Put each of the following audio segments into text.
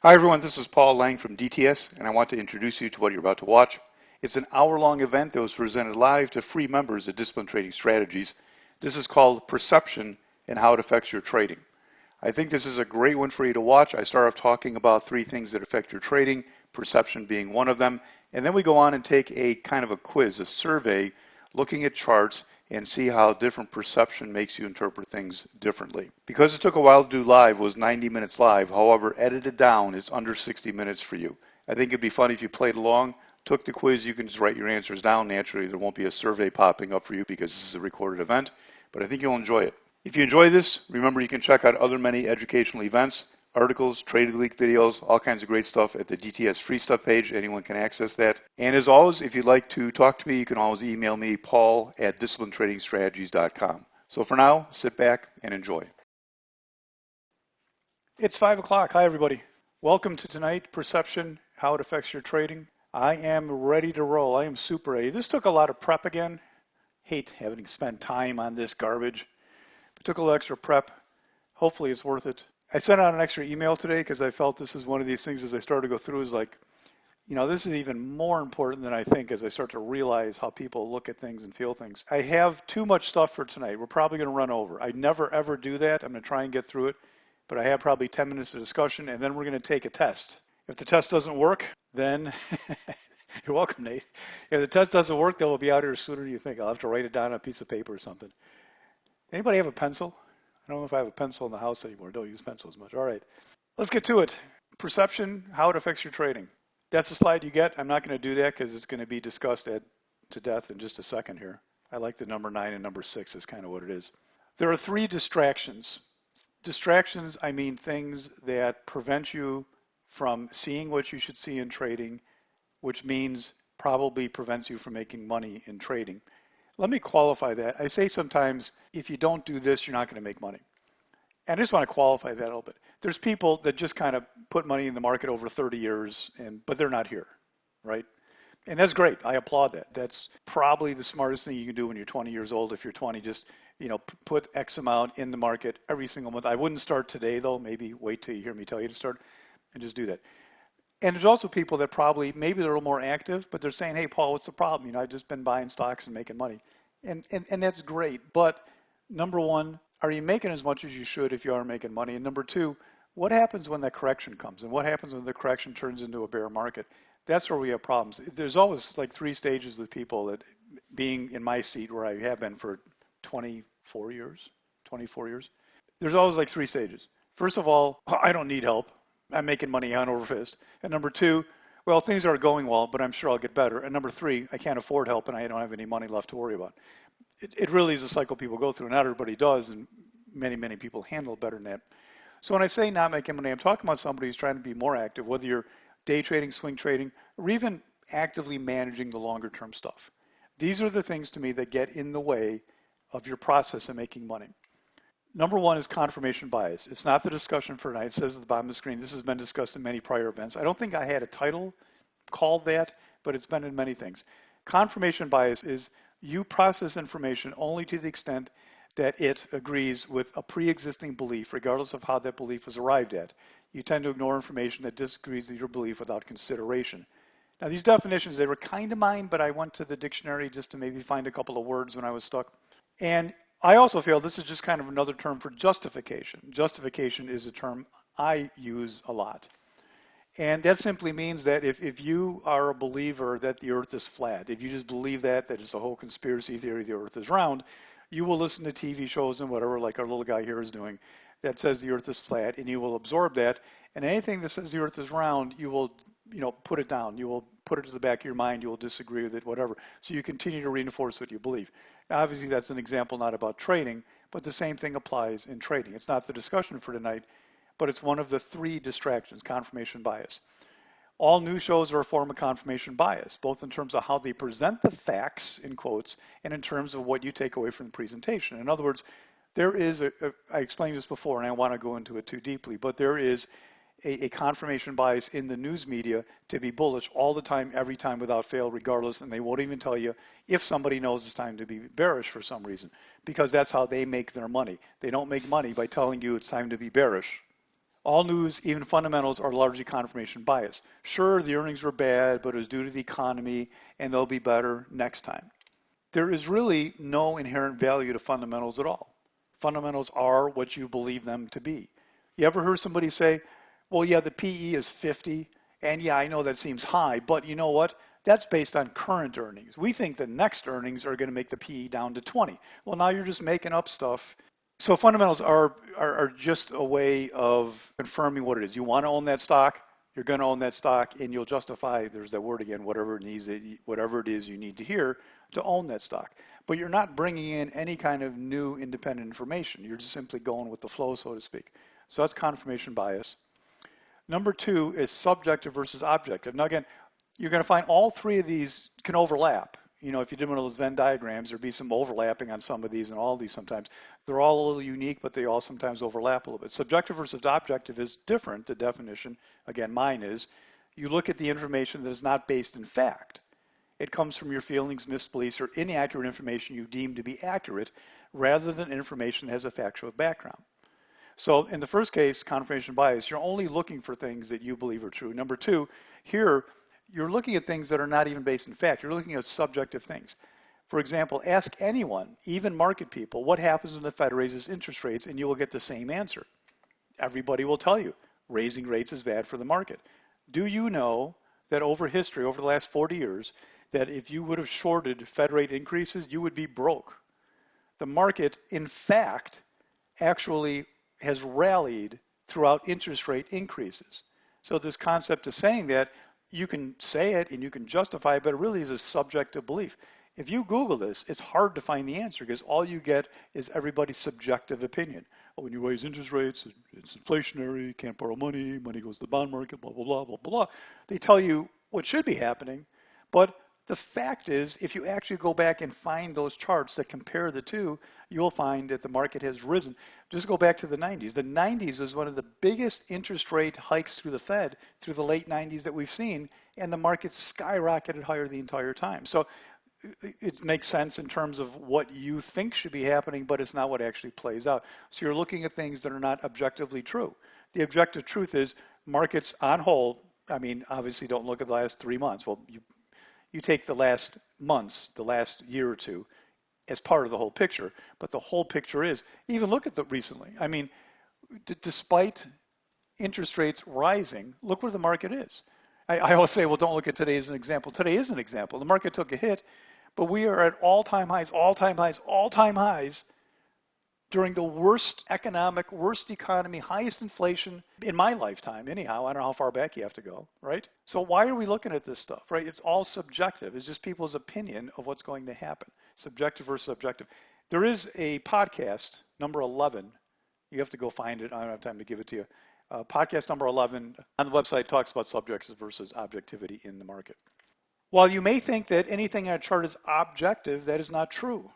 Hi everyone, this is Paul Lang from DTS, and I want to introduce you to what you're about to watch. It's an hour-long event that was presented live to free members of Discipline Trading Strategies. This is called Perception and How It Affects Your Trading. I think this is a great one for you to watch. I start off talking about three things that affect your trading, perception being one of them, and then we go on and take a kind of a quiz, a survey, looking at charts and see how different perception makes you interpret things differently. Because it took a while to do live, it was 90 minutes live. However, edited down is under 60 minutes for you. I think it'd be fun if you played along, took the quiz, you can just write your answers down. Naturally, there won't be a survey popping up for you because this is a recorded event, but I think you'll enjoy it. If you enjoy this, remember you can check out other many educational events, articles, Trading League videos, all kinds of great stuff at the DTS free stuff page. Anyone can access that. And as always, if you'd like to talk to me, you can always email me, paul@disciplinetradingstrategies.com. So for now, sit back and enjoy. It's 5 o'clock. Hi, everybody. Welcome to tonight, Perception, How It Affects Your Trading. I am ready to roll. I am super ready. This took a lot of prep again. Hate having to spend time on this garbage. But took a little extra prep. Hopefully it's worth it. I sent out an extra email today because I felt this is one of these things as I started to go through is like, this is even more important than I think as I start to realize how people look at things and feel things. I have too much stuff for tonight. We're probably going to run over. I never ever do that. I'm going to try and get through it, but I have probably 10 minutes of discussion and then we're going to take a test. If the test doesn't work, then you're welcome, Nate. If the test doesn't work, then we'll be out here sooner than you think. I'll have to write it down on a piece of paper or something. Anybody have a pencil? I don't know if I have a pencil in the house anymore. Don't use pencil as much. All right, let's get to it. Perception, how it affects your trading. That's the slide you get. I'm not going to do that because it's going to be discussed to death in just a second here. I like the number 9 and number 6 is kind of what it is. There are 3 distractions. Distractions, I mean things that prevent you from seeing what you should see in trading, which means probably prevents you from making money in trading. Let me qualify that. I say sometimes, if you don't do this, you're not going to make money. And I just want to qualify that a little bit. There's people that just kind of put money in the market over 30 years, but they're not here, right? And that's great. I applaud that. That's probably the smartest thing you can do when you're 20 years old. If you're 20, just put X amount in the market every single month. I wouldn't start today, though. Maybe wait till you hear me tell you to start and just do that. And there's also people that probably, maybe they're a little more active, but they're saying, hey, Paul, what's the problem? I've just been buying stocks and making money. And that's great. But number one, are you making as much as you should if you are making money? And number 2, what happens when that correction comes? And what happens when the correction turns into a bear market? That's where we have problems. There's always like 3 stages with people that being in my seat where I have been for 24 years, there's always like 3 stages. First of all, I don't need help. I'm making money hand over fist. And number 2, well, things are going well, but I'm sure I'll get better. And number 3, I can't afford help and I don't have any money left to worry about. It really is a cycle people go through. Not everybody does, and many, many people handle it better than that. So when I say not making money, I'm talking about somebody who's trying to be more active, whether you're day trading, swing trading, or even actively managing the longer term stuff. These are the things to me that get in the way of your process of making money. Number 1 is confirmation bias. It's not the discussion for tonight. It says at the bottom of the screen, this has been discussed in many prior events. I don't think I had a title called that, but it's been in many things. Confirmation bias is you process information only to the extent that it agrees with a pre-existing belief, regardless of how that belief was arrived at. You tend to ignore information that disagrees with your belief without consideration. Now, these definitions, they were kind of mine, but I went to the dictionary just to maybe find a couple of words when I was stuck. And I also feel this is just kind of another term for justification. Justification is a term I use a lot. And that simply means that if you are a believer that the earth is flat, if you just believe that it's a whole conspiracy theory the earth is round, you will listen to TV shows and whatever, like our little guy here is doing, that says the earth is flat, and you will absorb that. And anything that says the earth is round, you will put it down. You will put it to the back of your mind. You will disagree with it, whatever. So you continue to reinforce what you believe. Now, obviously, that's an example not about trading, but the same thing applies in trading. It's not the discussion for tonight, but it's one of the 3 distractions, confirmation bias. All news shows are a form of confirmation bias, both in terms of how they present the facts, in quotes, and in terms of what you take away from the presentation. In other words, there is I explained this before, and I want to go into it too deeply, but there is a confirmation bias in the news media to be bullish all the time, every time, without fail, regardless, and they won't even tell you if somebody knows it's time to be bearish for some reason, because that's how they make their money. They don't make money by telling you it's time to be bearish. All news, even fundamentals, are largely confirmation bias. Sure, the earnings were bad, but it was due to the economy and they'll be better next time. There is really no inherent value to fundamentals at all. Fundamentals are what you believe them to be. You ever heard somebody say, well, yeah, the PE is 50, and yeah, I know that seems high, but you know what? That's based on current earnings. We think the next earnings are going to make the PE down to 20. Well, now you're just making up stuff. So fundamentals are just a way of confirming what it is. You want to own that stock, you're going to own that stock, and you'll justify, there's that word again, whatever it is you need to hear to own that stock. But you're not bringing in any kind of new independent information. You're just simply going with the flow, so to speak. So that's confirmation bias. Number two is subjective versus objective. Now again, you're going to find all three of these can overlap. You know, if you did one of those Venn diagrams, there'd be some overlapping on some of these and all of these sometimes. They're all a little unique, but they all sometimes overlap a little bit. Subjective versus objective is different. The definition, again, mine is, you look at the information that is not based in fact. It comes from your feelings, misbeliefs, or inaccurate information you deem to be accurate, rather than information that has a factual background. So in the first case, confirmation bias, you're only looking for things that you believe are true. Number two, here, you're looking at things that are not even based in fact. You're looking at subjective things. For example, ask anyone, even market people, what happens when the Fed raises interest rates, and you will get the same answer. Everybody will tell you, raising rates is bad for the market. Do you know that over history, over the last 40 years, that if you would have shorted Fed rate increases, you would be broke? The market, in fact, actually has rallied throughout interest rate increases. So this concept is saying that you can say it and you can justify it, but it really is a subjective belief. If you Google this, it's hard to find the answer because all you get is everybody's subjective opinion. Oh, when you raise interest rates, it's inflationary, you can't borrow money, money goes to the bond market, blah, blah, blah, blah, blah. They tell you what should be happening, but the fact is, if you actually go back and find those charts that compare the two, you'll find that the market has risen. Just go back to the 90s. The 90s was one of the biggest interest rate hikes through the Fed through the late 90s that we've seen, and the market skyrocketed higher the entire time. So it makes sense in terms of what you think should be happening, but it's not what actually plays out. So you're looking at things that are not objectively true. The objective truth is markets on hold. I mean, obviously don't look at the last 3 months. Well, you take the last months, the last year or two, as part of the whole picture, but the whole picture is, even look at the recently. I mean, despite interest rates rising, look where the market is. I always say, well, don't look at today as an example. Today is an example. The market took a hit, but we are at all-time highs, all-time highs, all-time highs during the worst economic, worst economy, highest inflation in my lifetime anyhow. I don't know how far back you have to go, right? So why are we looking at this stuff, right? It's all subjective. It's just people's opinion of what's going to happen. Subjective versus objective. There is a podcast, number 11. You have to go find it. I don't have time to give it to you. Podcast number 11 on the website talks about subjective versus objectivity in the market. While you may think that anything on a chart is objective, that is not true.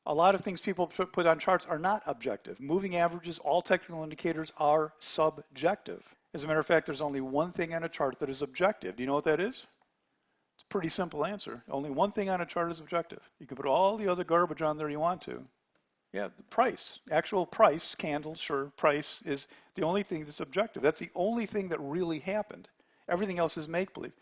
A lot of things people put on charts are not objective. Moving averages, all technical indicators are subjective. As a matter of fact, there's only one thing on a chart that is objective. Do you know what that is? It's a pretty simple answer. Only one thing on a chart is objective. You can put all the other garbage on there you want to. Yeah, the price, actual price, candle, sure, price is the only thing that's objective. That's the only thing that really happened. Everything else is make-believe.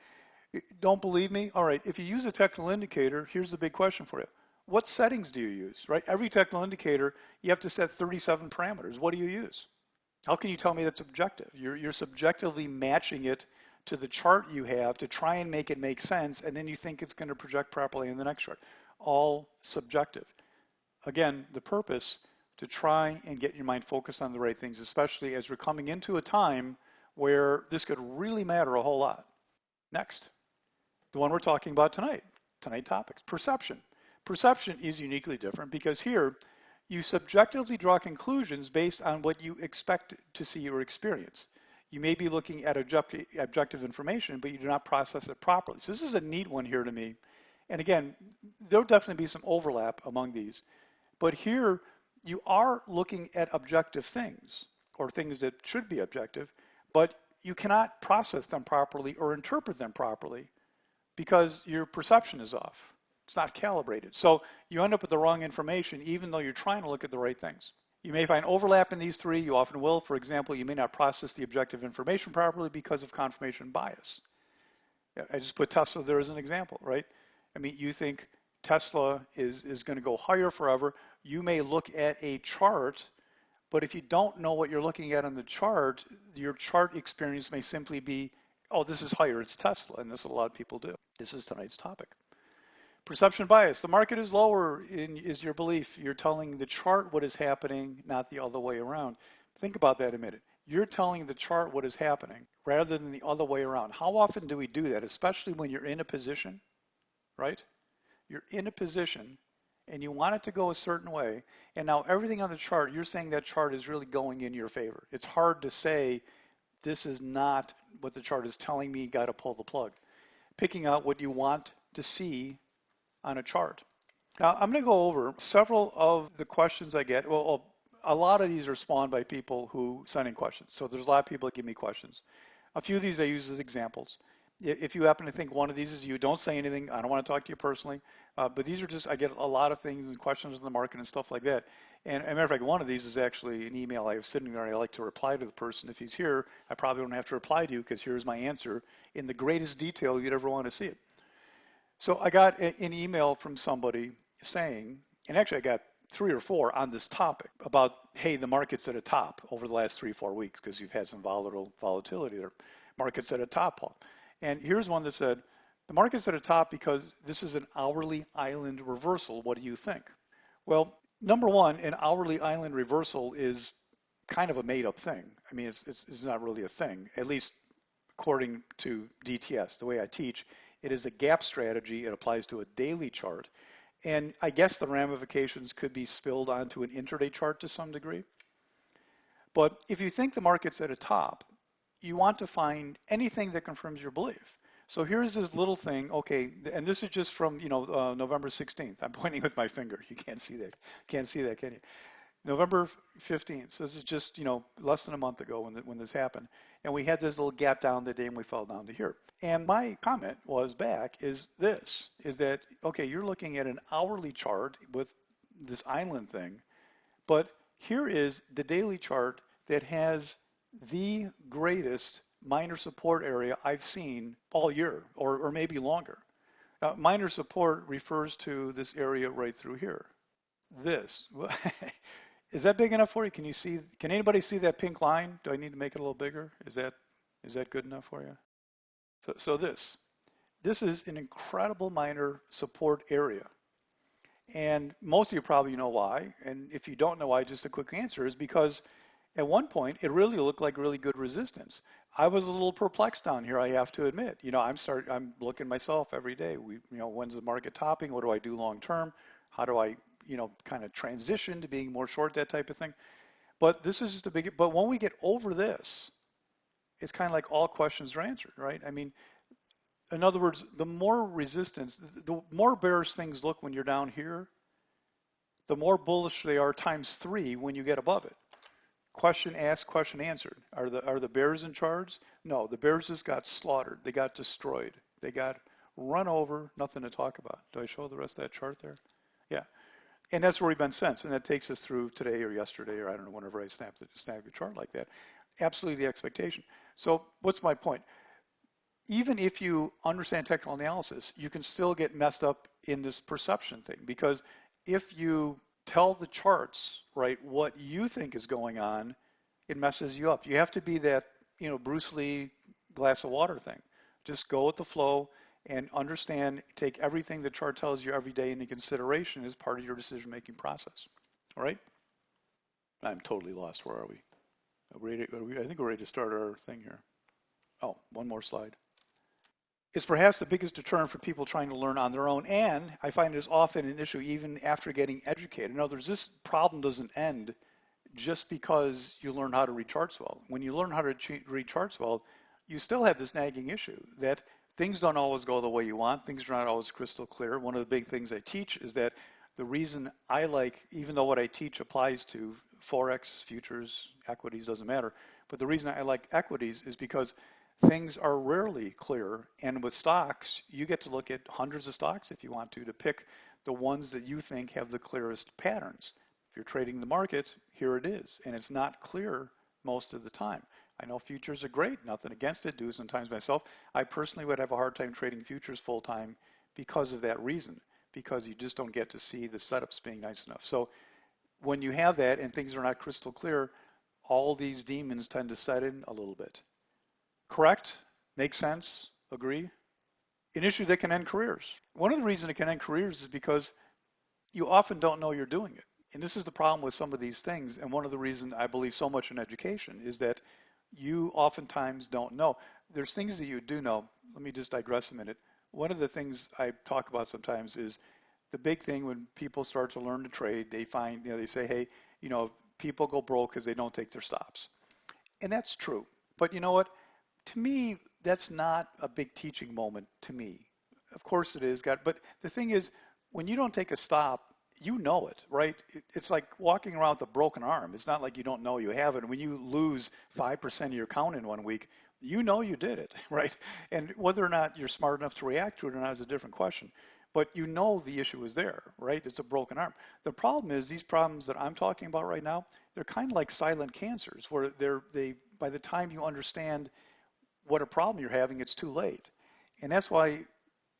Don't believe me? All right, if you use a technical indicator, here's the big question for you. What settings do you use, right? Every technical indicator, you have to set 37 parameters. What do you use? How can you tell me that's objective? You're subjectively matching it to the chart you have to try and make it make sense, and then you think it's going to project properly in the next chart. All subjective. Again, the purpose to try and get your mind focused on the right things, especially as we're coming into a time where this could really matter a whole lot. Next, the one we're talking about tonight topics, perception. Perception is uniquely different because here you subjectively draw conclusions based on what you expect to see or experience. You may be looking at objective information, but you do not process it properly. So this is a neat one here to me. And again, there'll definitely be some overlap among these. But here you are looking at objective things or things that should be objective, but you cannot process them properly or interpret them properly because your perception is off. It's not calibrated. So you end up with the wrong information even though you're trying to look at the right things. You may find overlap in these three. You often will. For example, you may not process the objective information properly because of confirmation bias. I just put Tesla there as an example, right? I mean, you think Tesla is going to go higher forever. You may look at a chart, but if you don't know what you're looking at on the chart, your chart experience may simply be, oh, this is higher, it's Tesla, and this is what a lot of people do. This is tonight's topic. Perception bias. The market is lower is your belief. You're telling the chart what is happening, not the other way around. Think about that a minute. You're telling the chart what is happening rather than the other way around. How often do we do that, especially when you're in a position, right? You're in a position and you want it to go a certain way, and now everything on the chart, you're saying that chart is really going in your favor. It's hard to say this is not what the chart is telling me, got to pull the plug. Picking out what you want to see on a chart. Now, I'm going to go over several of the questions I get. Well, a lot of these are spawned by people who send in questions. So there's a lot of people that give me questions. A few of these I use as examples. If you happen to think one of these is you, don't say anything. I don't want to talk to you personally. But these are just, I get a lot of things and questions in the market and stuff like that. And as a matter of fact, one of these is actually an email I have sitting there. I like to reply to the person. If he's here, I probably don't have to reply to you because here's my answer in the greatest detail you'd ever want to see it. So I got an email from somebody saying, and actually I got 3 or 4 on this topic about, hey, the market's at a top over the last 3-4 weeks because you've had some volatility there. Market's at a top, Paul. And here's one that said, the market's at a top because this is an hourly island reversal. What do you think? Well, number one, an hourly island reversal is kind of a made-up thing. I mean, it's not really a thing, at least according to DTS, the way I teach. It is a gap strategy. It applies to a daily chart. And I guess the ramifications could be spilled onto an intraday chart to some degree. But if you think the market's at a top, you want to find anything that confirms your belief. So here's this little thing, okay, and this is just from, November 16th. I'm pointing with my finger. You can't see that. Can't see that, can you? November 15th. So this is just, less than a month ago when this happened. And we had this little gap down the day and we fell down to here. And my comment was back is that, okay, you're looking at an hourly chart with this island thing, but here is the daily chart that has the greatest minor support area I've seen all year or maybe longer. Minor support refers to this area right through here. This. Is that big enough for you? Can anybody see that pink line? Do I need to make it a little bigger? Is that good enough for you? So this is an incredible minor support area. And most of you probably know why. And if you don't know why, just a quick answer is because at one point it really looked like really good resistance. I was a little perplexed down here, I have to admit. I'm looking myself every day. When's the market topping? What do I do long term? How do I kind of transition to being more short, that type of thing. But this is just but when we get over this, it's kind of like all questions are answered, right? I mean, in other words, the more resistance, the more bearish things look when you're down here, the more bullish they are times 3 when you get above it. Question asked, question answered. Are the bears in charge? No, the bears just got slaughtered. They got destroyed. They got run over, nothing to talk about. Do I show the rest of that chart there? Yeah. And that's where we've been since, and that takes us through today or yesterday, or I don't know, whenever I snap the chart like that. Absolutely the expectation. So what's my point? Even if you understand technical analysis, you can still get messed up in this perception thing, because if you tell the charts, right, what you think is going on, it messes you up. You have to be that, Bruce Lee glass of water thing. Just go with the flow and understand, take everything the chart tells you every day into consideration as part of your decision-making process. All right? I'm totally lost. Where are we? I think we're ready to start our thing here. Oh, one more slide. It's perhaps the biggest deterrent for people trying to learn on their own, and I find it is often an issue even after getting educated. In other words, this problem doesn't end just because you learn how to read charts well. When you learn how to read charts well, you still have this nagging issue that things don't always go the way you want. Things are not always crystal clear. One of the big things I teach is that the reason I like, even though what I teach applies to Forex, futures, equities, doesn't matter, but the reason I like equities is because things are rarely clear. And with stocks, you get to look at hundreds of stocks if you want to pick the ones that you think have the clearest patterns. If you're trading the market, here it is, and it's not clear most of the time. I know futures are great, nothing against it, do sometimes myself. I personally would have a hard time trading futures full time because of that reason, because you just don't get to see the setups being nice enough. So when you have that and things are not crystal clear, all these demons tend to set in a little bit. Correct? Makes sense? Agree? An issue that can end careers. One of the reasons it can end careers is because you often don't know you're doing it. And this is the problem with some of these things. And one of the reasons I believe so much in education is that you oftentimes don't know. There's things that you do know. Let me just digress a minute. One of the things I talk about sometimes is the big thing when people start to learn to trade, they find, they say, hey, people go broke because they don't take their stops. And that's true. But you know what? To me, that's not a big teaching moment to me. Of course it is, but the thing is, when you don't take a stop, you know it, right? It's like walking around with a broken arm. It's not like you don't know you have it. When you lose 5% of your count in 1 week, you know you did it, right? And whether or not you're smart enough to react to it or not is a different question. But you know the issue is there, right? It's a broken arm. The problem is these problems that I'm talking about right now, they're kind of like silent cancers, where they by the time you understand what a problem you're having, it's too late. And that's why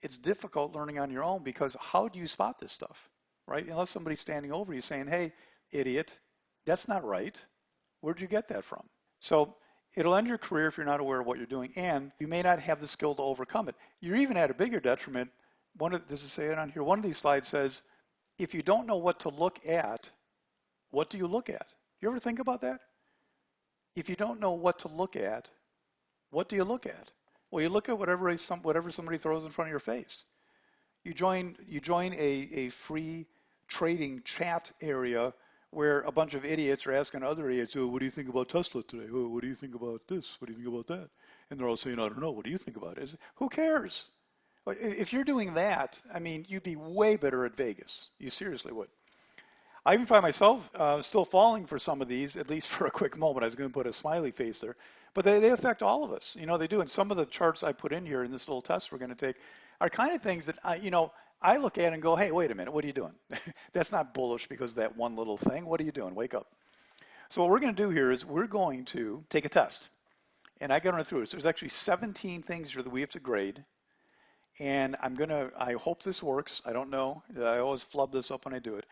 it's difficult learning on your own, because how do you spot this stuff, right? Unless somebody's standing over you saying, hey, idiot, that's not right. Where'd you get that from? So it'll end your career if you're not aware of what you're doing, and you may not have the skill to overcome it. You're even at a bigger detriment. This is saying on here, one of these slides says, if you don't know what to look at, what do you look at? You ever think about that? If you don't know what to look at, what do you look at? Well, you look at whatever somebody throws in front of your face. You join a free trading chat area where a bunch of idiots are asking other idiots, oh, what do you think about Tesla today? Oh, what do you think about this? What do you think about that? And they're all saying, I don't know. What do you think about it? Who cares? If you're doing that, I mean, you'd be way better at Vegas. You seriously would. I even find myself still falling for some of these, at least for a quick moment. I was going to put a smiley face there. But they affect all of us. They do. And some of the charts I put in here in this little test we're going to take are kind of things that, I look at and go, hey, wait a minute, what are you doing? That's not bullish because of that one little thing. What are you doing? Wake up. So what we're going to do here is we're going to take a test. And I got to run through it. So there's actually 17 things here that we have to grade. And I hope this works. I don't know. I always flub this up when I do it.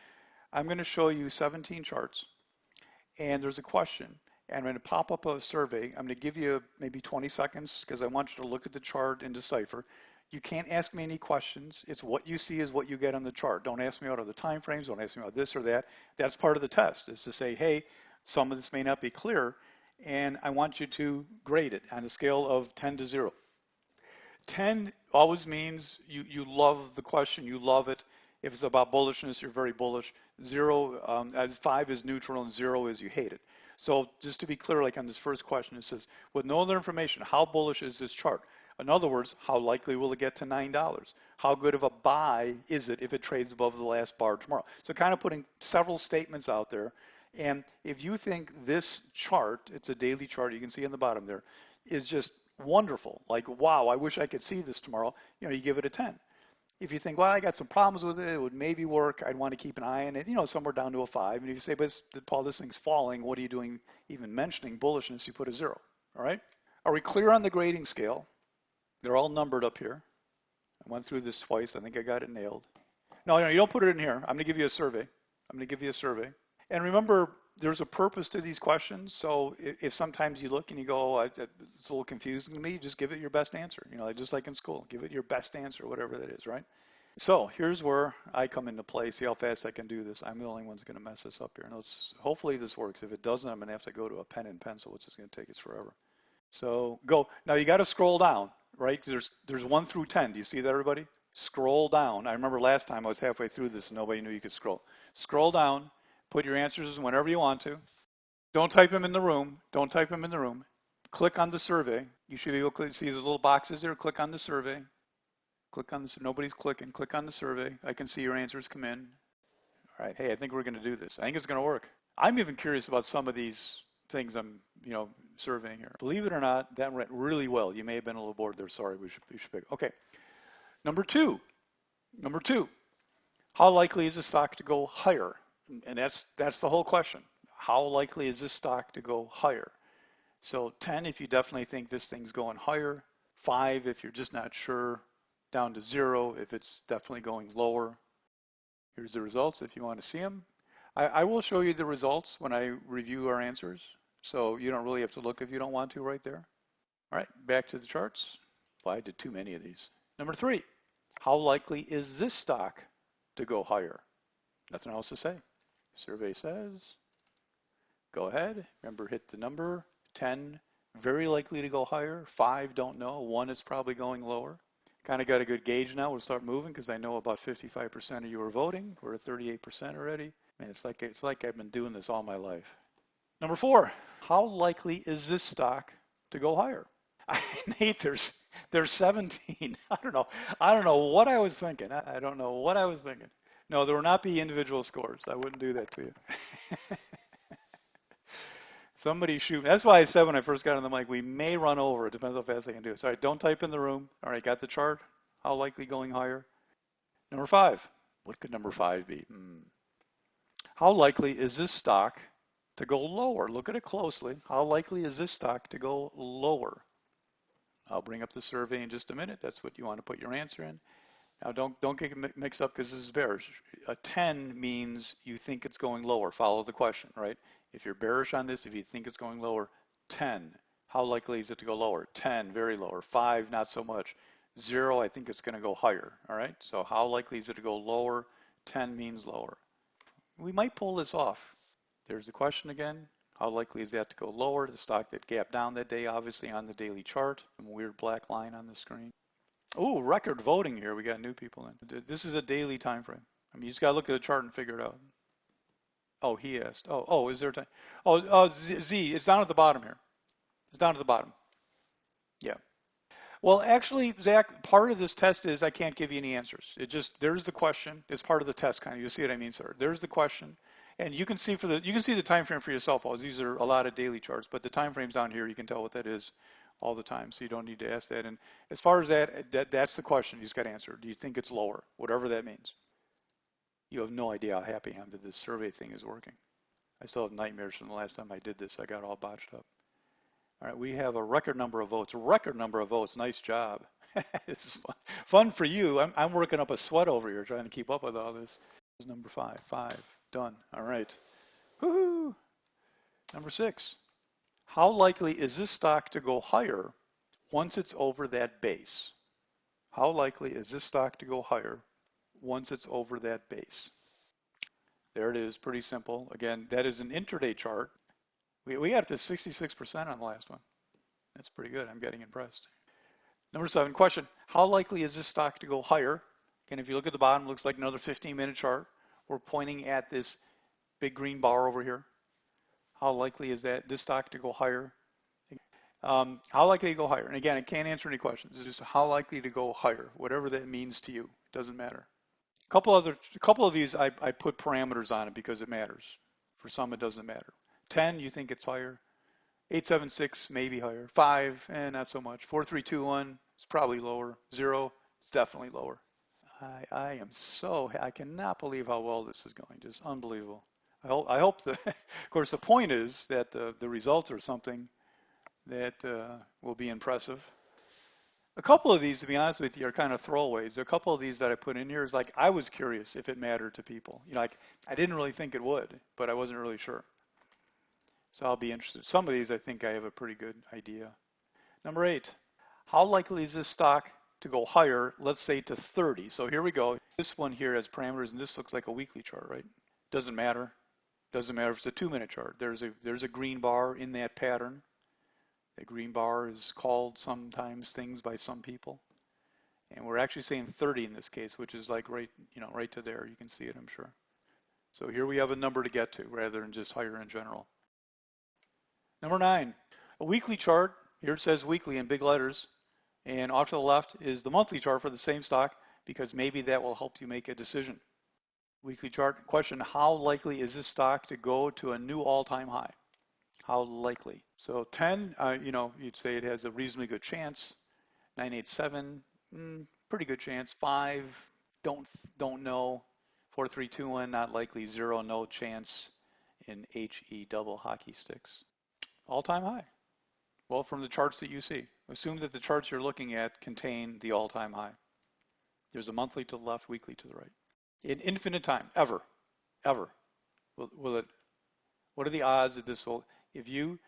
I'm going to show you 17 charts. And there's a question. And I'm going to pop up a survey. I'm going to give you maybe 20 seconds because I want you to look at the chart and decipher. You can't ask me any questions. It's what you see is what you get on the chart. Don't ask me about other time frames. Don't ask me about this or that. That's part of the test, is to say, hey, some of this may not be clear, and I want you to grade it on a scale of 10 to 0. 10 always means you love the question, you love it. If it's about bullishness, you're very bullish. 5 is neutral, and 0 is you hate it. So just to be clear, like on this first question, it says, with no other information, how bullish is this chart? In other words, how likely will it get to $9? How good of a buy is it if it trades above the last bar tomorrow? So kind of putting several statements out there. And if you think this chart, it's a daily chart, you can see on the bottom there, is just wonderful, like, wow, I wish I could see this tomorrow, you give it a 10. If you think, well, I got some problems with it, it would maybe work, I'd want to keep an eye on it, somewhere down to a 5. And if you say, but Paul, this thing's falling, what are you doing even mentioning bullishness? You put a 0, all right? Are we clear on the grading scale? They're all numbered up here. I went through this twice. I think I got it nailed. No, you don't put it in here. I'm going to give you a survey. And remember, there's a purpose to these questions. So if sometimes you look and you go, it's a little confusing to me, just give it your best answer. Just like in school, give it your best answer, whatever that is, right? So here's where I come into play. See how fast I can do this. I'm the only one who's going to mess this up here. And hopefully this works. If it doesn't, I'm going to have to go to a pen and pencil, which is going to take us forever. So go. Now you got to scroll down, right? There's 1 through 10. Do you see that, everybody? Scroll down. I remember last time I was halfway through this and nobody knew you could scroll. Scroll down. Put your answers whenever you want to. Don't type them in the room. Click on the survey. You should be able to see the little boxes there. Click on the survey. Nobody's clicking. Click on the survey. I can see your answers come in. All right. Hey, I think we're going to do this. I think it's going to work. I'm even curious about some of these things I'm, surveying here. Believe it or not, that went really well. You may have been a little bored there. Sorry, we should pick. Okay. Number two. How likely is the stock to go higher? And that's the whole question. How likely is this stock to go higher? So 10 if you definitely think this thing's going higher, 5 if you're just not sure, down to 0 if it's definitely going lower. Here's the results if you want to see them. I will show you the results when I review our answers, so you don't really have to look if you don't want to right there. All right, back to the charts. Well, I did too many of these. Number 3, how likely is this stock to go higher? Nothing else to say. Survey says, go ahead. Remember, hit the number. 10, very likely to go higher. 5, don't know. 1 is probably going lower. Kind of got a good gauge now. We'll start moving because I know about 55% of you are voting. We're at 38% already. Man, it's like I've been doing this all my life. Number 4, how likely is this stock to go higher? Nate, there's 17. I don't know what I was thinking. I don't know what I was thinking. No, there will not be individual scores. I wouldn't do that to you. Somebody shoot me. That's why I said when I first got on the mic, we may run over. It depends how fast I can do it. So, all right, don't type in the room. All right, got the chart. How likely going higher? Number 5. What could number 5 be? How likely is this stock to go lower? Look at it closely. How likely is this stock to go lower? I'll bring up the survey in just a minute. That's what you want to put your answer in. Now, don't get mixed up because this is bearish. A 10 means you think it's going lower. Follow the question, right? If you're bearish on this, if you think it's going lower, 10. How likely is it to go lower? 10, very lower. 5, not so much. 0, I think it's going to go higher. All right. So how likely is it to go lower? 10 means lower. We might pull this off. There's the question again. How likely is that to go lower? The stock that gapped down that day, obviously on the daily chart. Some weird black line on the screen. Oh, record voting here. We got new people in. This is a daily time frame. I mean, you just got to look at the chart and figure it out. Oh, he asked. Oh, is there time? Oh, Z, it's down at the bottom here. It's down at the bottom. Yeah. Well, actually, Zach, part of this test is I can't give you any answers. There's the question. It's part of the test, kind of. You see what I mean, sir? There's the question, and you can see the time frame for yourself. These are a lot of daily charts, but the time frame's down here. You can tell what that is all the time, so you don't need to ask that. And as far as that's the question you just got to answer. Do you think it's lower? Whatever that means. You have no idea how happy I am that this survey thing is working. I still have nightmares from the last time I did this. I got all botched up. All right, we have a record number of votes. Record number of votes. Nice job. This is fun for you. I'm working up a sweat over here trying to keep up with all this. This is number 5. 5. Done. All right. Woohoo. Number 6. How likely is this stock to go higher once it's over that base? How likely is this stock to go higher once it's over that base? There it is, pretty simple. Again, that is an intraday chart. We got up to 66% on the last one. That's pretty good. I'm getting impressed. Number 7, question. How likely is this stock to go higher? Again, if you look at the bottom, it looks like another 15-minute chart. We're pointing at this big green bar over here. How likely is this stock to go higher? How likely to go higher? And again, I can't answer any questions. It's just how likely to go higher, whatever that means to you. It doesn't matter. A couple of these I put parameters on it because it matters. For some, it doesn't matter. 10, you think it's higher. 876, maybe higher. 5, not so much. 4, 3, 2, 1, it's probably lower. 0, it's definitely lower. I cannot believe how well this is going. Just unbelievable. I hope of course, the point is that the results are something that will be impressive. A couple of these, to be honest with you, are kind of throwaways. A couple of these that I put in here is like, I was curious if it mattered to people. Like, I didn't really think it would, but I wasn't really sure. So I'll be interested. Some of these, I think I have a pretty good idea. Number 8, how likely is this stock to go higher, let's say to 30? So here we go. This one here has parameters, and this looks like a weekly chart, right? Doesn't matter. Doesn't matter if it's a 2-minute chart. There's a green bar in that pattern. The green bar is called sometimes things by some people. And we're actually saying 30 in this case, which is like right to there. You can see it, I'm sure. So here we have a number to get to rather than just higher in general. Number 9, a weekly chart. Here it says weekly in big letters. And off to the left is the monthly chart for the same stock because maybe that will help you make a decision. Weekly chart question, how likely is this stock to go to a new all-time high? How likely? So 10, you'd say it has a reasonably good chance. 987, pretty good chance. 5, don't know. 4, 3, 2, 1, not likely, 0, no chance in HE double hockey sticks. All-time high. Well, from the charts that you see. Assume that the charts you're looking at contain the all-time high. There's a monthly to the left, weekly to the right. In infinite time, ever. Will it, what are the odds that this will, if you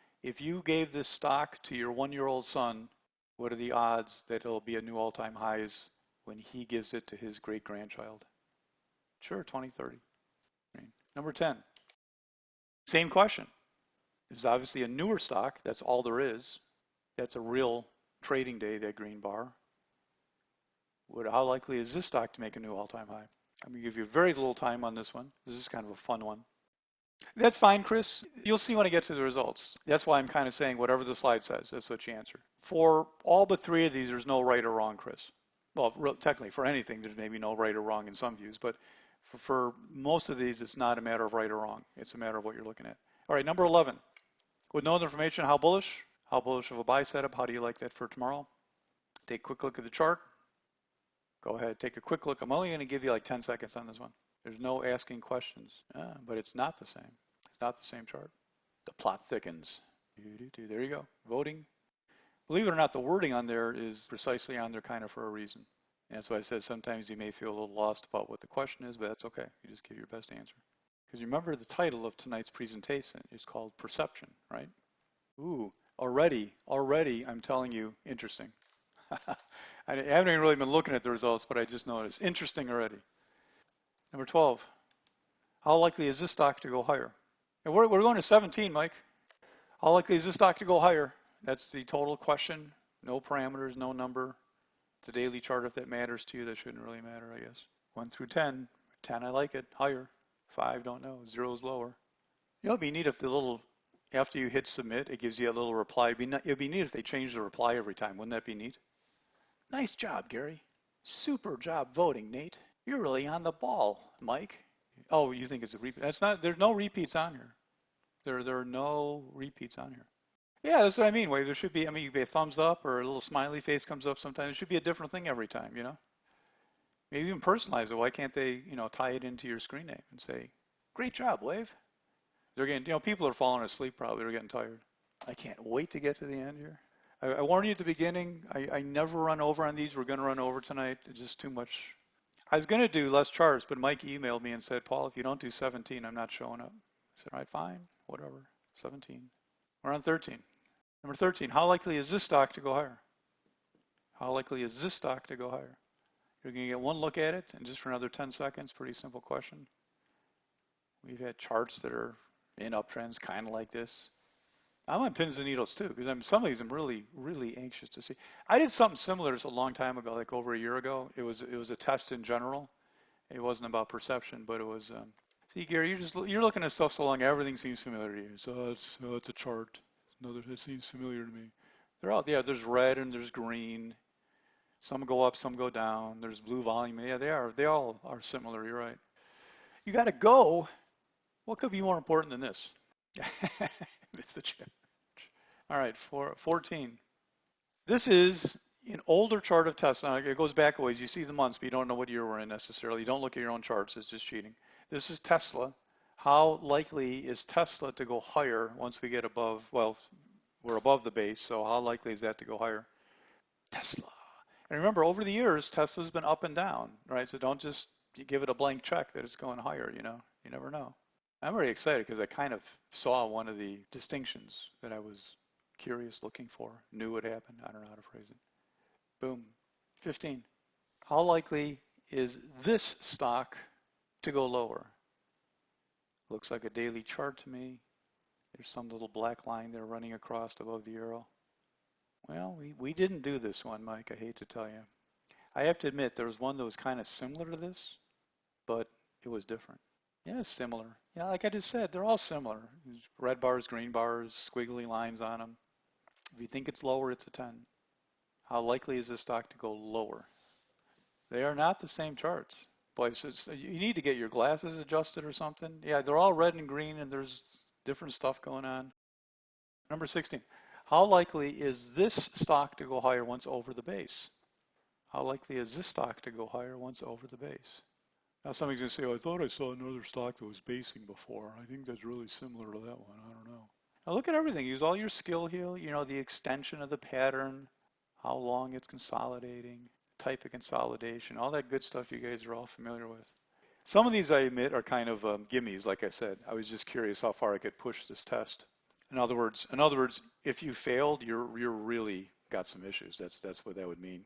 gave this stock to your 1-year-old son, what are the odds that it'll be a new all-time highs when he gives it to his great-grandchild? Sure, 20, 30. Number 10, same question. This is obviously a newer stock. That's all there is. That's a real trading day, that green bar. How likely is this stock to make a new all-time high? I'm going to give you very little time on this one. This is kind of a fun one. That's fine, Chris. You'll see when I get to the results. That's why I'm kind of saying whatever the slide says, that's what you answer. For all but 3 of these, there's no right or wrong, Chris. Well, technically, for anything, there's maybe no right or wrong in some views, but for most of these, it's not a matter of right or wrong. It's a matter of what you're looking at. All right, number 11. With no other information, how bullish? How bullish of a buy setup? How do you like that for tomorrow? Take a quick look at the chart. Go ahead, take a quick look. I'm only going to give you like 10 seconds on this one. There's no asking questions, but it's not the same. It's not the same chart. The plot thickens. There you go, voting. Believe it or not, the wording on there is precisely on there kind of for a reason. And that's why I said sometimes you may feel a little lost about what the question is, but that's okay. You just give your best answer. Because remember the title of tonight's presentation is called Perception, right? Ooh, already, I'm telling you, interesting. I haven't even really been looking at the results, but I just noticed. Interesting already. Number 12, how likely is this stock to go higher? And we're going to 17, Mike. How likely is this stock to go higher? That's the total question. No parameters, no number. It's a daily chart if that matters to you. That shouldn't really matter, I guess. 1 through 10. 10, I like it. Higher. 5, don't know. 0 is lower. You know, it'd be neat if the little, after you hit submit, it gives you a little reply. It'd be neat if they changed the reply every time. Wouldn't that be neat? Nice job, Gary. Super job voting, Nate. You're really on the ball, Mike. Oh, you think it's a repeat? That's not. There's no repeats on here. There are no repeats on here. Yeah, that's what I mean. Wait, there should be. I mean, you could be a thumbs up or a little smiley face comes up sometimes. It should be a different thing every time, you know. Maybe even personalize it. Why can't they, tie it into your screen name and say, "Great job, Wave." They're getting, people are falling asleep probably. They're getting tired. I can't wait to get to the end here. I warned you at the beginning. I never run over on these. We're going to run over tonight. It's just too much. I was going to do less charts, but Mike emailed me and said, Paul, if you don't do 17, I'm not showing up. I said, all right, fine, whatever, 17. We're on 13. Number 13, how likely is this stock to go higher? How likely is this stock to go higher? You're going to get one look at it, and just for another 10 seconds, pretty simple question. We've had charts that are in uptrends, kind of like this. I'm on pins and needles too, because some of these I'm really, really anxious to see. I did something similar just a long time ago, like over a year ago. It was a test in general. It wasn't about perception, but it was. See, Gary, you're looking at stuff so long, everything seems familiar to you. So it's a chart. It seems familiar to me. They're all, yeah. There's red and there's green. Some go up, some go down. There's blue volume. Yeah, they are. They all are similar. You're right. You got to go. What could be more important than this? It's the challenge. All right, 14. This is an older chart of Tesla. It goes back a ways. You see the months, but you don't know what year we're in necessarily. You don't look at your own charts. It's just cheating. This is Tesla. How likely is Tesla to go higher once we get above, well, we're above the base, so how likely is that to go higher? Tesla. And remember, over the years, Tesla's been up and down, right? So don't just give it a blank check that it's going higher, You never know. I'm very excited because I kind of saw one of the distinctions that I was curious looking for, knew would happen. I don't know how to phrase it. Boom. 15. How likely is this stock to go lower? Looks like a daily chart to me. There's some little black line there running across above the arrow. Well, we didn't do this one, Mike. I hate to tell you. I have to admit there was one that was kind of similar to this, but it was different. Yeah, it's similar. Yeah, like I just said, they're all similar. There's red bars, green bars, squiggly lines on them. If you think it's lower, it's a 10. How likely is this stock to go lower? They are not the same charts. Boy, so you need to get your glasses adjusted or something. Yeah, they're all red and green, and there's different stuff going on. Number 16. How likely is this stock to go higher once over the base? How likely is this stock to go higher once over the base? Now somebody's going to say, oh, I thought I saw another stock that was basing before. I think that's really similar to that one. I don't know. Now look at everything. Use all your skill here. You know, the extension of the pattern, how long it's consolidating, type of consolidation, all that good stuff you guys are all familiar with. Some of these, I admit, are kind of gimmies, like I said. I was just curious how far I could push this test. In other words, if you failed, you're really got some issues. That's what that would mean.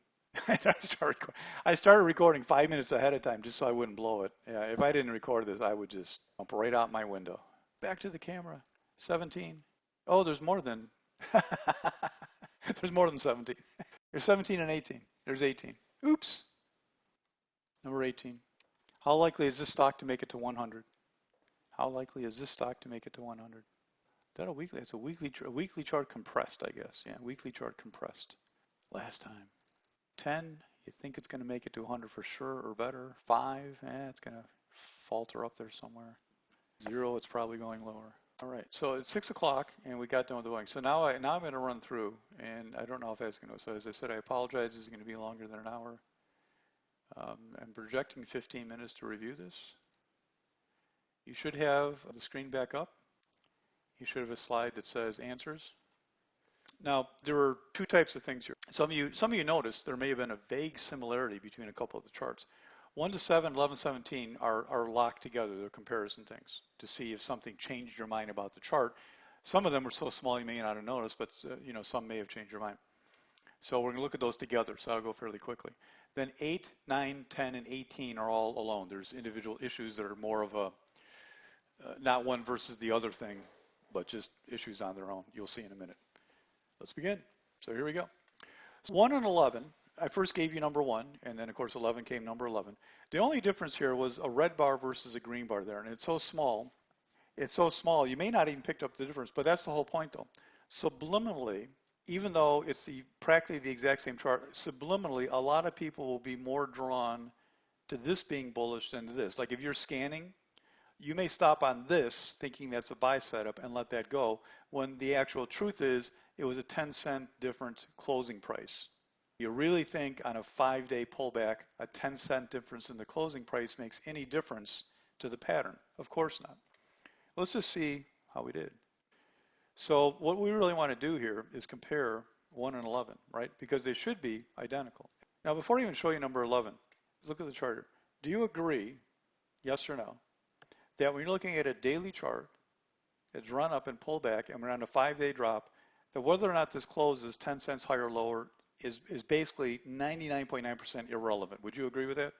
I started recording 5 minutes ahead of time just so I wouldn't blow it. Yeah, if I didn't record this, I would just jump right out my window. Back to the camera. 17. Oh, there's more than there's more than 17. There's 17 and 18. There's 18. Oops. Number 18. How likely is this stock to make it to 100? How likely is this stock to make it to 100? Is that a weekly? It's a weekly chart compressed, I guess. Yeah, weekly chart compressed. Last time. 10, you think it's going to make it to 100 for sure or better. 5, it's going to falter up there somewhere. 0, it's probably going lower. All right, so it's 6 o'clock and we got done with the voting. So now I'm going to run through, and I don't know if that's going to. So as I said, I apologize. This is going to be longer than an hour. I'm projecting 15 minutes to review this. You should have the screen back up. You should have a slide that says answers. Now, there are two types of things here. Some of you noticed there may have been a vague similarity between a couple of the charts. 1 to 7, 11, 17 are locked together. They're comparison things to see if something changed your mind about the chart. Some of them were so small you may not have noticed, but some may have changed your mind. So we're going to look at those together, so I'll go fairly quickly. Then 8, 9, 10, and 18 are all alone. There's individual issues that are more of a, not one versus the other thing, but just issues on their own. You'll see in a minute. Let's begin. So here we go. 1 and 11, I first gave you number 1, and then of course 11 came number 11. The only difference here was a red bar versus a green bar there, and it's so small, you may not even pick up the difference, but that's the whole point though. Subliminally, even though it's practically the exact same chart, subliminally, a lot of people will be more drawn to this being bullish than to this. Like if you're scanning, you may stop on this thinking that's a buy setup and let that go, when the actual truth is it was a 10-cent different closing price. You really think on a 5-day pullback, a 10-cent difference in the closing price makes any difference to the pattern? Of course not. Let's just see how we did. So what we really want to do here is compare 1 and 11, right? Because they should be identical. Now, before I even show you number 11, look at the chart here. Do you agree, yes or no, that when you're looking at a daily chart, it's run up and pulled back, and we're on a 5-day drop, that whether or not this closes 10 cents higher or lower is basically 99.9% irrelevant. Would you agree with that?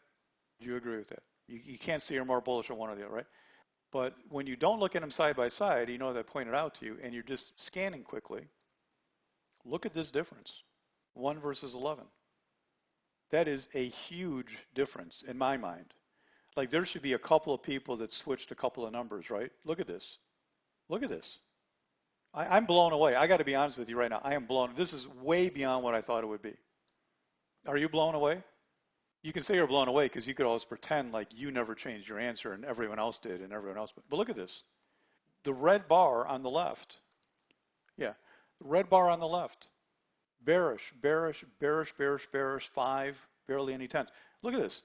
Would you agree with that? You can't see you're more bullish on one or the other, right? But when you don't look at them side by side, you know that pointed out to you, and you're just scanning quickly, look at this difference, 1 versus 11. That is a huge difference in my mind. Like there should be a couple of people that switched a couple of numbers, right? Look at this. Look at this. I'm blown away. I got to be honest with you right now. I am blown. This is way beyond what I thought it would be. Are you blown away? You can say you're blown away because you could always pretend like you never changed your answer and everyone else did and everyone else. But look at this. The red bar on the left. Yeah, the red bar on the left. Bearish, bearish, bearish, bearish, bearish, 5, barely any 10s. Look at this.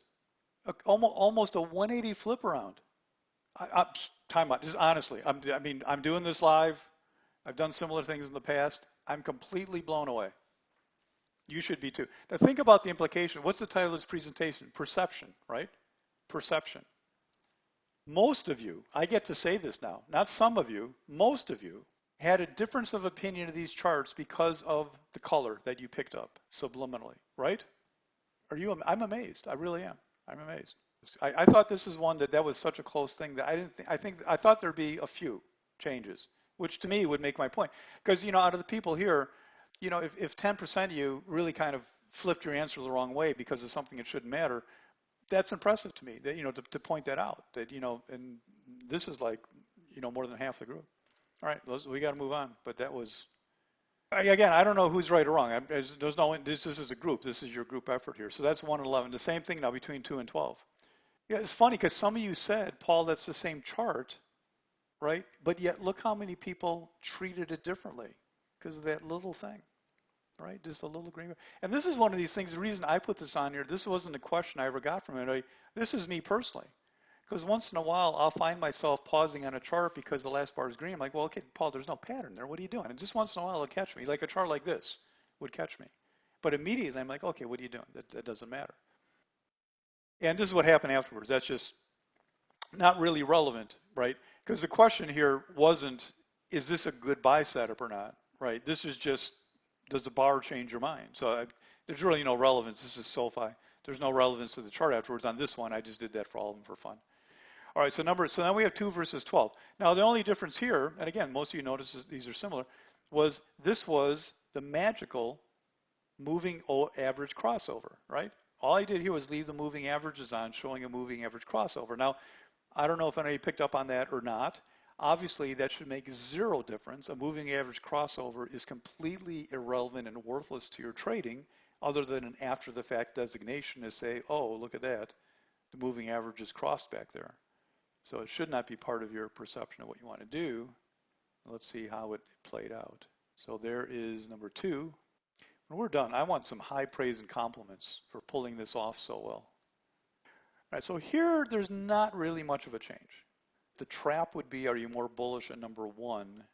Almost a 180 flip around. Time out. Just honestly, I'm doing this live. I've done similar things in the past. I'm completely blown away. You should be too. Now think about the implication. What's the title of this presentation? Perception, right? Perception. Most of you, I get to say this now, not some of you, most of you had a difference of opinion of these charts because of the color that you picked up subliminally, right? I'm amazed. I really am. I'm amazed. I thought this is one that was such a close thing that I thought there'd be a few changes, which to me would make my point. Because, out of the people here, if 10% of you really kind of flipped your answer the wrong way because of something that shouldn't matter, that's impressive to me, that, to point that out, that, and this is like, more than half the group. All right, we got to move on. But that was, again, I don't know who's right or wrong. There's no, this is a group. This is your group effort here. So that's 1 and 11. The same thing now between 2 and 12. Yeah, it's funny because some of you said, Paul, that's the same chart, right? But yet look how many people treated it differently because of that little thing, right? Just a little agreement. And this is one of these things, the reason I put this on here, this wasn't a question I ever got from anybody. This is me personally. Because once in a while, I'll find myself pausing on a chart because the last bar is green. I'm like, well, okay, Paul, there's no pattern there. What are you doing? And just once in a while, it'll catch me. Like a chart like this would catch me. But immediately, I'm like, okay, what are you doing? That doesn't matter. And this is what happened afterwards. That's just not really relevant, right? Because the question here wasn't, is this a good buy setup or not, right? This is just, does the bar change your mind? So there's really no relevance. This is SoFi. There's no relevance to the chart afterwards. On this one, I just did that for all of them for fun. All right, so now we have 2 versus 12. Now the only difference here, and again, most of you notice these are similar, was this was the magical moving average crossover, right? All I did here was leave the moving averages on, showing a moving average crossover. Now, I don't know if anybody picked up on that or not. Obviously, that should make zero difference. A moving average crossover is completely irrelevant and worthless to your trading, other than an after-the-fact designation to say, oh, look at that, the moving average is crossed back there. So it should not be part of your perception of what you want to do. Let's see how it played out. So there is number 2. When we're done, I want some high praise and compliments for pulling this off so well. All right, so here there's not really much of a change. The trap would be, are you more bullish at number 1?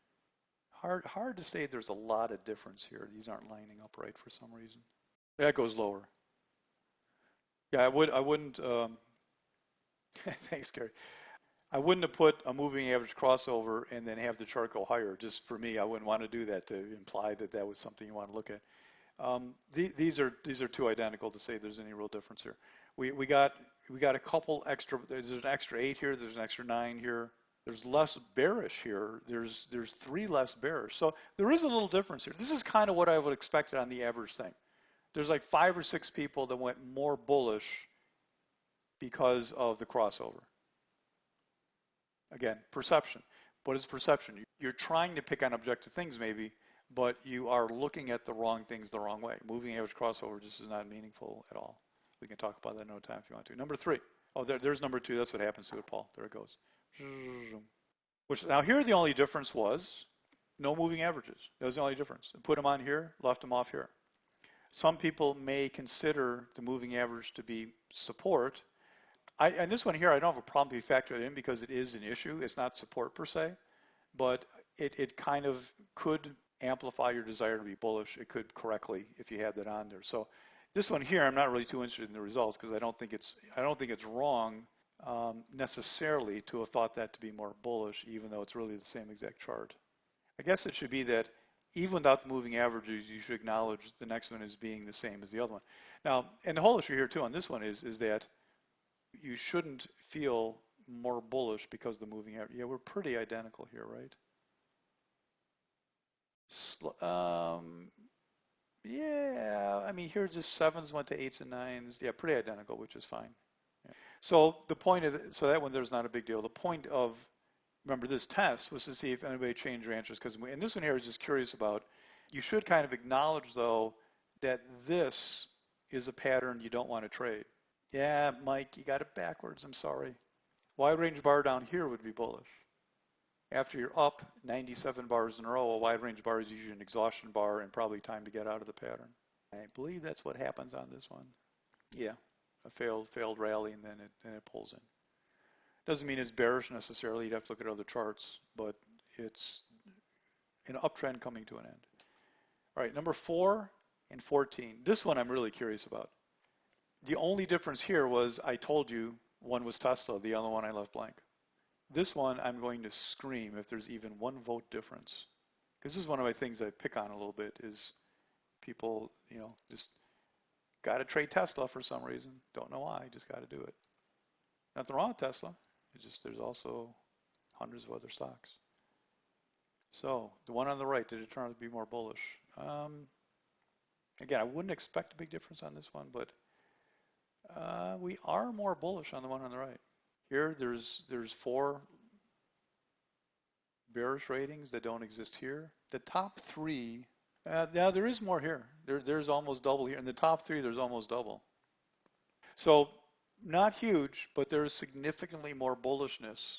Hard to say there's a lot of difference here. These aren't lining up right for some reason. That goes lower. Yeah, I wouldn't, thanks, Gary. I wouldn't have put a moving average crossover and then have the chart go higher. Just for me, I wouldn't want to do that to imply that that was something you want to look at. These are too identical to say there's any real difference here. We got a couple extra. There's an extra 8 here. There's an extra 9 here. There's less bearish here. There's 3 less bearish. So there is a little difference here. This is kind of what I would expect on the average thing. There's like 5 or 6 people that went more bullish because of the crossover. Again, perception. What is perception? You're trying to pick on objective things maybe, but you are looking at the wrong things the wrong way. Moving average crossover just is not meaningful at all. We can talk about that another time if you want to. Number 3. Oh, there's number 2. That's what happens to it, Paul. There it goes. Which now here the only difference was no moving averages. That was the only difference. Put them on here, left them off here. Some people may consider the moving average to be support. And this one here, I don't have a problem if you factor it in because it is an issue. It's not support per se, but it kind of could amplify your desire to be bullish. It could correctly if you had that on there. So this one here, I'm not really too interested in the results because I don't think it's wrong necessarily to have thought that to be more bullish, even though it's really the same exact chart. I guess it should be that even without the moving averages, you should acknowledge the next one as being the same as the other one. Now, and the whole issue here too on this one is that you shouldn't feel more bullish because the moving average. Yeah, we're pretty identical here, right? Yeah, I mean, here's just 7s went to 8s and 9s. Yeah, pretty identical, which is fine. Yeah. So the point of so that one there's not a big deal. The point of remember this test was to see if anybody changed their answers because and this one here is just curious about. You should kind of acknowledge though that this is a pattern you don't want to trade. Yeah, Mike, you got it backwards. I'm sorry. Wide range bar down here would be bullish. After you're up 97 bars in a row, a wide range bar is usually an exhaustion bar and probably time to get out of the pattern. I believe that's what happens on this one. Yeah, a failed rally and then it pulls in. Doesn't mean it's bearish necessarily. You'd have to look at other charts, but it's an uptrend coming to an end. All right, number 4 and 14. This one I'm really curious about. The only difference here was I told you one was Tesla, the other one I left blank. This one I'm going to scream if there's even 1 vote difference. Because this is one of my things I pick on a little bit is people, just got to trade Tesla for some reason. Don't know why, just got to do it. Nothing wrong with Tesla. It's just there's also hundreds of other stocks. So the one on the right, did it turn out to be more bullish? Again, I wouldn't expect a big difference on this one, but we are more bullish on the one on the right. Here, there's 4 bearish ratings that don't exist here. The top 3, now there is more here. There's almost double here. In the top 3, there's almost double. So not huge, but there is significantly more bullishness.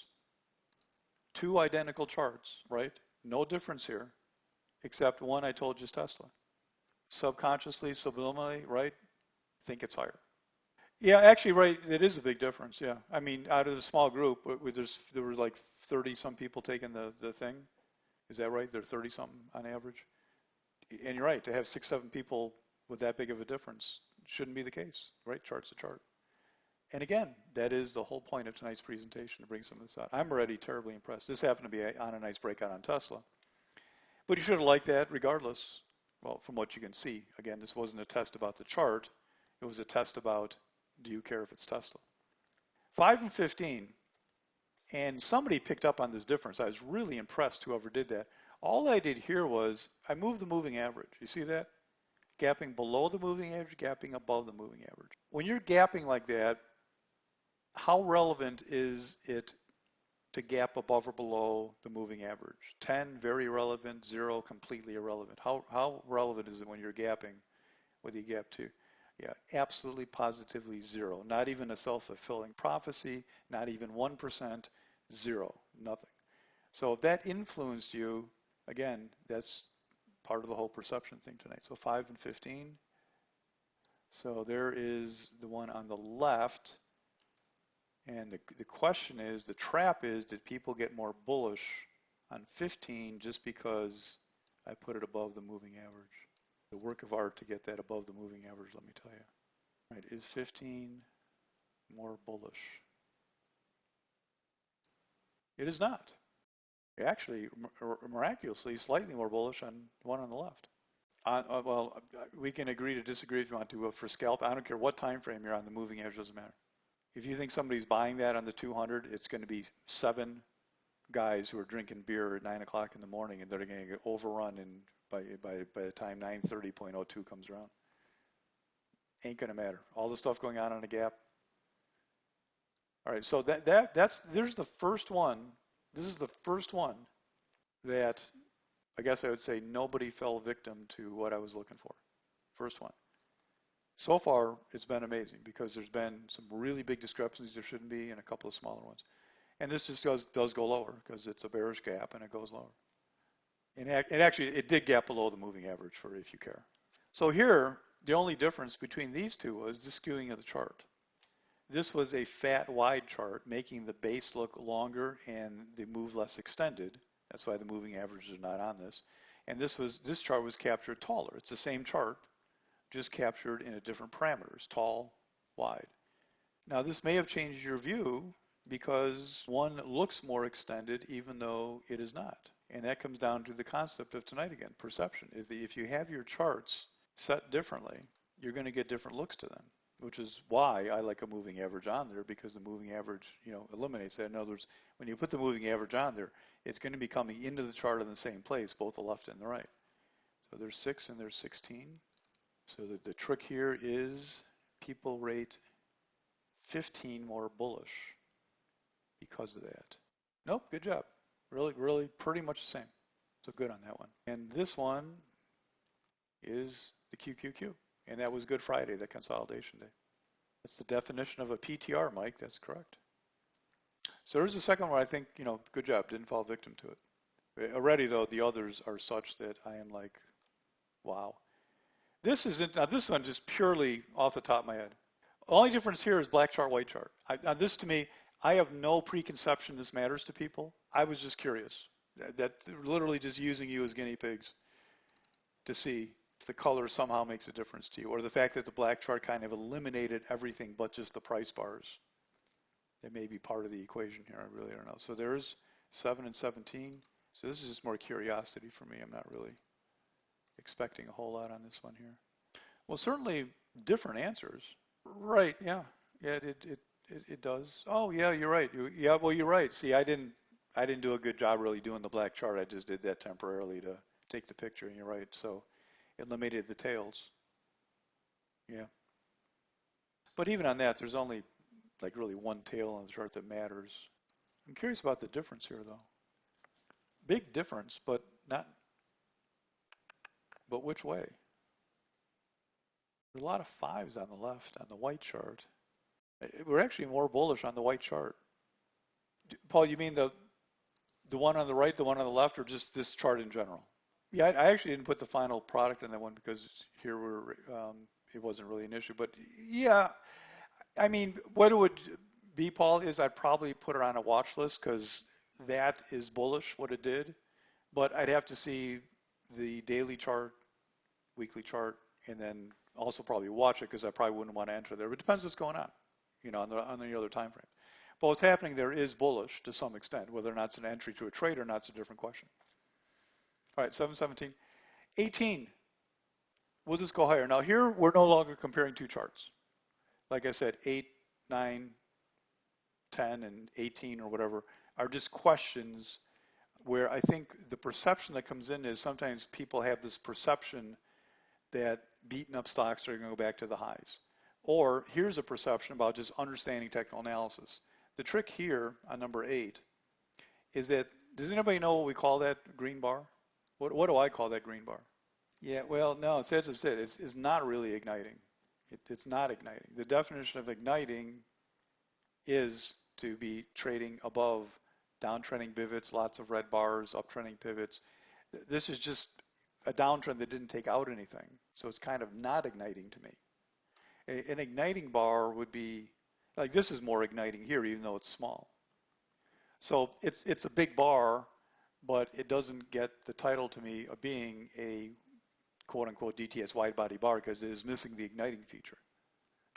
2 identical charts, right? No difference here, except one I told you is Tesla. Subconsciously, subliminally, right? Think it's higher. Yeah, actually, right. It is a big difference. Yeah. I mean, out of the small group, there were like 30 some people taking the thing. Is that right? They're 30 something on average. And you're right. To have 6, 7 people with that big of a difference shouldn't be the case, right? Chart's a chart. And again, that is the whole point of tonight's presentation, to bring some of this out. I'm already terribly impressed. This happened to be on a nice breakout on Tesla. But you should have liked that regardless. Well, from what you can see. Again, this wasn't a test about the chart. It was a test about, do you care if it's Tesla? 5 and 15. And somebody picked up on this difference. I was really impressed, whoever did that. All I did here was I moved the moving average. You see that? Gapping below the moving average, gapping above the moving average. When you're gapping like that, how relevant is it to gap above or below the moving average? 10, very relevant. 0, completely irrelevant. How relevant is it when you're gapping? Whether you gap to? Yeah, absolutely, positively 0. Not even a self-fulfilling prophecy, not even 1%, 0, nothing. So if that influenced you, again, that's part of the whole perception thing tonight. So 5 and 15. So there is the one on the left. And the question is, the trap is, did people get more bullish on 15 just because I put it above the moving average? The work of art to get that above the moving average, let me tell you. Right, is 15 more bullish? It is not. Actually, miraculously, slightly more bullish on the one on the left. Well, we can agree to disagree if you want to. For scalp, I don't care what time frame you're on, the moving average doesn't matter. If you think somebody's buying that on the 200, it's going to be 7 guys who are drinking beer at 9 o'clock in the morning, and they're going to get overrun by the time 9:30.02 comes around. Ain't going to matter. All the stuff going on a gap. All right, so there's the first one. This is the first one that I guess I would say nobody fell victim to what I was looking for. First one. So far, it's been amazing because there's been some really big discrepancies there shouldn't be and a couple of smaller ones. And this just does go lower because it's a bearish gap and it goes lower. And actually, it did gap below the moving average for if you care. So here, the only difference between these two was the skewing of the chart. This was a fat wide chart, making the base look longer and the move less extended. That's why the moving averages are not on this. And this chart was captured taller. It's the same chart, just captured in a different parameters, tall, wide. Now this may have changed your view because one looks more extended even though it is not. And that comes down to the concept of tonight again, perception. If you have your charts set differently, you're going to get different looks to them, which is why I like a moving average on there, because the moving average, eliminates that. In other words, when you put the moving average on there, it's going to be coming into the chart in the same place, both the left and the right. So there's 6 and there's 16. So the trick here is people rate 15 more bullish because of that. Nope, good job. Really pretty much the same. So good on that one. And this one is the QQQ. And that was Good Friday, the consolidation day. That's the definition of a PTR, Mike. That's correct. So there's the second one. I think, good job. Didn't fall victim to it. Already, though, the others are such that I am like, wow. This one just purely off the top of my head. Only difference here is black chart, white chart. Now this to me, I have no preconception this matters to people. I was just curious. That literally just using you as guinea pigs to see if the color somehow makes a difference to you, or the fact that the black chart kind of eliminated everything but just the price bars. That may be part of the equation here. I really don't know. So there's 7 and 17. So this is just more curiosity for me. I'm not really expecting a whole lot on this one here. Well, certainly different answers. Right, yeah. Yeah, it does. Oh, yeah, you're right. Yeah, well, you're right. See, I didn't do a good job really doing the black chart. I just did that temporarily to take the picture, and you're right. So it eliminated the tails. Yeah. But even on that, there's only like really one tail on the chart that matters. I'm curious about the difference here, though. Big difference, but which way? There's a lot of 5s on the left on the white chart. We're actually more bullish on the white chart. Paul, you mean the one on the right, the one on the left, or just this chart in general? Yeah, I actually didn't put the final product in that one because here it wasn't really an issue. But yeah, I mean, what it would be, Paul, is I'd probably put it on a watch list because that is bullish what it did. But I'd have to see the daily chart, weekly chart, and then also probably watch it because I probably wouldn't want to enter there. But it depends what's going on, on the other time frame. But what's happening there is bullish to some extent. Whether or not it's an entry to a trade or not is a different question. All right, 717. 18. We'll just go higher. Now here we're no longer comparing two charts. Like I said, 8, 9, 10, and 18 or whatever are just questions where I think the perception that comes in is sometimes people have this perception that beaten up stocks are going to go back to the highs. Or here's a perception about just understanding technical analysis. The trick here on number 8 is that, does anybody know what we call that green bar? What do I call that green bar? Yeah, well, no, it's as I said, it's not really igniting. It's not igniting. The definition of igniting is to be trading above downtrending pivots, lots of red bars, uptrending pivots. This is just a downtrend that didn't take out anything. So it's kind of not igniting to me. An igniting bar would be, like this is more igniting here, even though it's small. So it's a big bar, but it doesn't get the title to me of being a quote-unquote DTS wide-body bar because it is missing the igniting feature.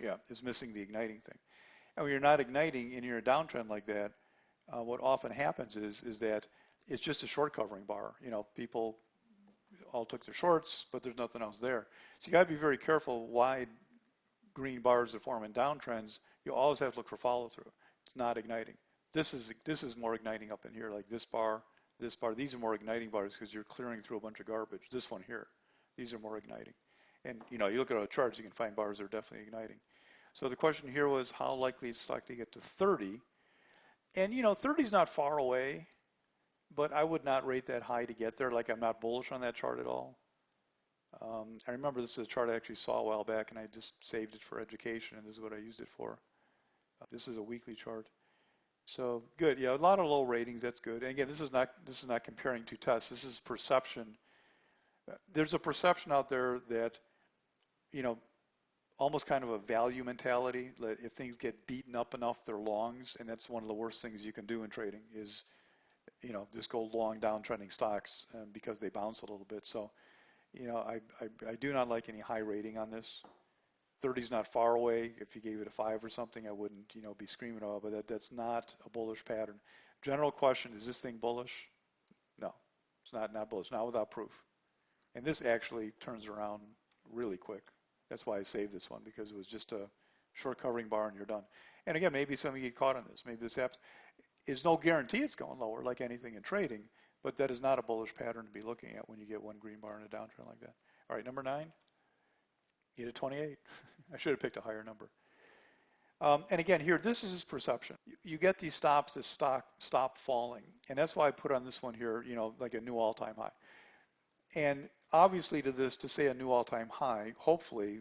Yeah, it's missing the igniting thing. And when you're not igniting and you're in a downtrend like that, what often happens is that it's just a short covering bar. People all took their shorts, but there's nothing else there. So you got to be very careful. Wide green bars that form in downtrends, you always have to look for follow through. It's not igniting. This is more igniting up in here, like this bar, this bar. These are more igniting bars because you're clearing through a bunch of garbage. This one here, these are more igniting. And you look at our charts, you can find bars that are definitely igniting. So the question here was how likely is stock to get to 30? And 30 is not far away, but I would not rate that high to get there. Like I'm not bullish on that chart at all. I remember this is a chart I actually saw a while back, and I just saved it for education, and this is what I used it for. This is a weekly chart. So good, yeah, a lot of low ratings. That's good. And again, this is not comparing two tests. This is perception. There's a perception out there that almost kind of a value mentality. If things get beaten up enough, they're longs, and that's one of the worst things you can do in trading is, just go long downtrending stocks because they bounce a little bit. So, I do not like any high rating on this. 30 is not far away. If you gave it a 5 or something, I wouldn't, be screaming about it, but that's not a bullish pattern. General question, is this thing bullish? No, it's not bullish, not without proof. And this actually turns around really quick. That's why I saved this one, because it was just a short covering bar and you're done. And again, maybe some of you get caught on this. Maybe this happens. There's no guarantee it's going lower like anything in trading, but that is not a bullish pattern to be looking at when you get one green bar in a downtrend like that. All right, number 9, get at 28. I should have picked a higher number. And again, here, this is his perception. You get these stops that stop falling, and that's why I put on this one here, like a new all-time high. And obviously to say a new all-time high, hopefully,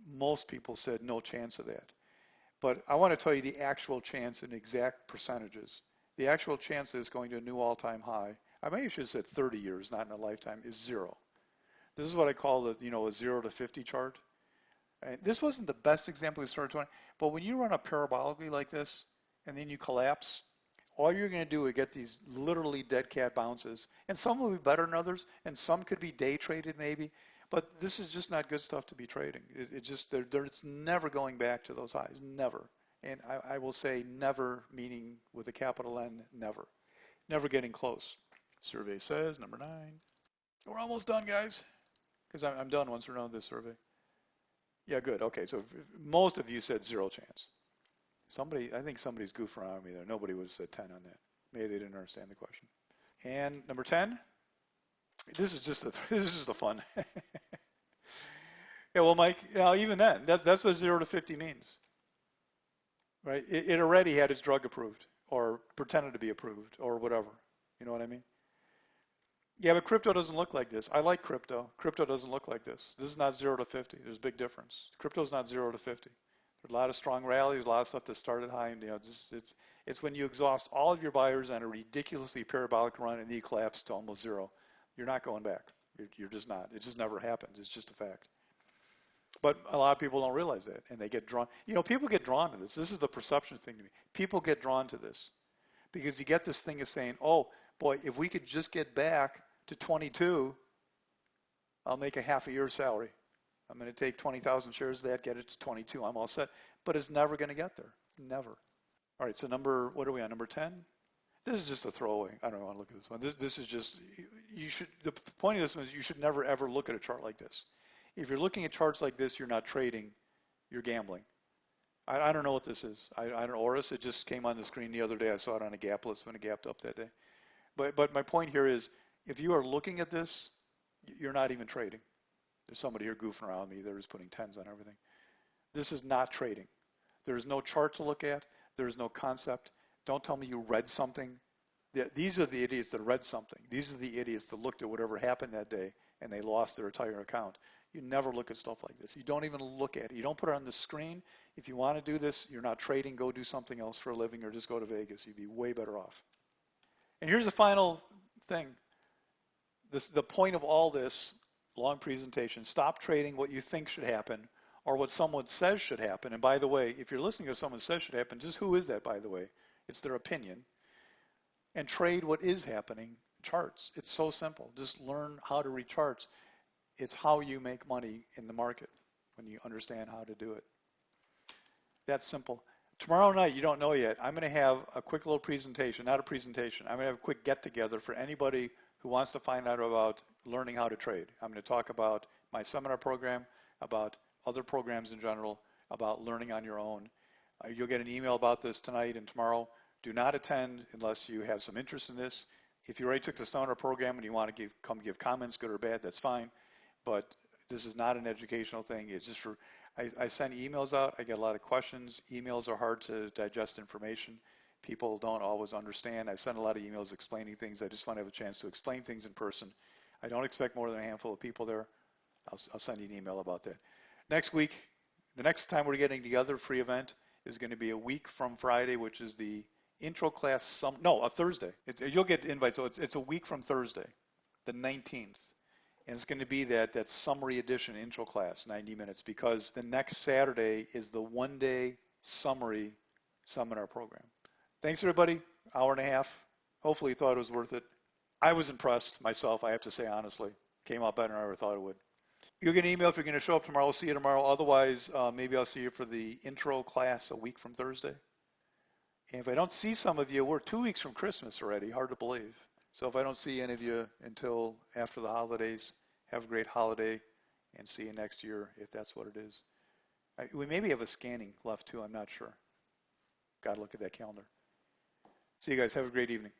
most people said no chance of that. But I want to tell you the actual chance in exact percentages. The actual chance that it's going to a new all-time high, I maybe should have said 30 years, not in a lifetime, is 0. This is what I call a 0 to 50 chart. And this wasn't the best example we started doing, but when you run a parabolically like this, and then you collapse, all you're going to do is get these literally dead cat bounces. And some will be better than others, and some could be day traded maybe, but this is just not good stuff to be trading. It's never going back to those highs, never. And I will say never, meaning with a capital N, never. Never getting close. Survey says, number 9. We're almost done, guys, because I'm done once we're done with this survey. Yeah, good. Okay, so most of you said 0 chance. I think somebody's goofing around with me there. Nobody would have said 10 on that. Maybe they didn't understand the question. And number 10, this is just the fun. Yeah, well, Mike, even then, that's what 0 to 50 means, right? It already had its drug approved or pretended to be approved or whatever. You know what I mean? Yeah, but crypto doesn't look like this. I like crypto. Crypto doesn't look like this. This is not 0 to 50. There's a big difference. Crypto is not 0 to 50. There's a lot of strong rallies, a lot of stuff that started high, and it's when you exhaust all of your buyers on a ridiculously parabolic run and you collapse to almost 0. You're not going back. You're just not. It just never happens. It's just a fact. But a lot of people don't realize that, and they get drawn. People get drawn to this. This is the perception thing to me. People get drawn to this because you get this thing of saying, oh, boy, if we could just get back to 22, I'll make a half a year's salary. I'm going to take 20,000 shares of that, get it to 22. I'm all set. But it's never going to get there. Never. All right, so what are we on, number 10? This is just a throwaway. I don't want to look at this one. This is just, the point of this one is you should never ever look at a chart like this. If you're looking at charts like this, you're not trading, you're gambling. I don't know what this is. I don't know, Oris, it just came on the screen the other day. I saw it on a gap list when it gapped up that day. But my point here is, if you are looking at this, you're not even trading. There's somebody here goofing around me. They're just putting tens on everything. This is not trading. There's no chart to look at. There's no concept. Don't tell me you read something. These are the idiots that read something. These are the idiots that looked at whatever happened that day and they lost their entire account. You never look at stuff like this. You don't even look at it. You don't put it on the screen. If you want to do this, you're not trading. Go do something else for a living or just go to Vegas. You'd be way better off. And here's the final thing. The point of all this long presentation, stop trading what you think should happen or what someone says should happen. And by the way, if you're listening to what someone says should happen, just who is that, by the way? It's their opinion. And trade what is happening, charts. It's so simple. Just learn how to read charts. It's how you make money in the market when you understand how to do it. That's simple. Tomorrow night, you don't know yet, I'm going to have a quick little presentation, not a presentation. I'm going to have a quick get-together for anybody who wants to find out about learning how to trade. I'm going to talk about my seminar program, about other programs in general, about learning on your own. You'll get an email about this tonight and tomorrow. Do not attend unless you have some interest in this. If you already took the seminar program and you want to come give comments, good or bad, that's fine. But this is not an educational thing. It's just for, I send emails out. I get a lot of questions. Emails are hard to digest information. People don't always understand. I send a lot of emails explaining things. I just want to have a chance to explain things in person. I don't expect more than a handful of people there. I'll send you an email about that. Next week, the next time we're getting together, free event, is going to be a week from Friday, which is the intro class, a Thursday. You'll get invites, so it's a week from Thursday, the 19th. And it's going to be that summary edition intro class, 90 minutes, because the next Saturday is the one-day summary seminar program. Thanks, everybody. Hour and a half. Hopefully you thought it was worth it. I was impressed myself, I have to say honestly. Came out better than I ever thought it would. You'll get an email if you're going to show up tomorrow. I'll see you tomorrow. Otherwise, maybe I'll see you for the intro class a week from Thursday. And if I don't see some of you, we're 2 weeks from Christmas already. Hard to believe. So if I don't see any of you until after the holidays, have a great holiday and see you next year if that's what it is. We maybe have a scanning left too. I'm not sure. Got to look at that calendar. See you guys. Have a great evening.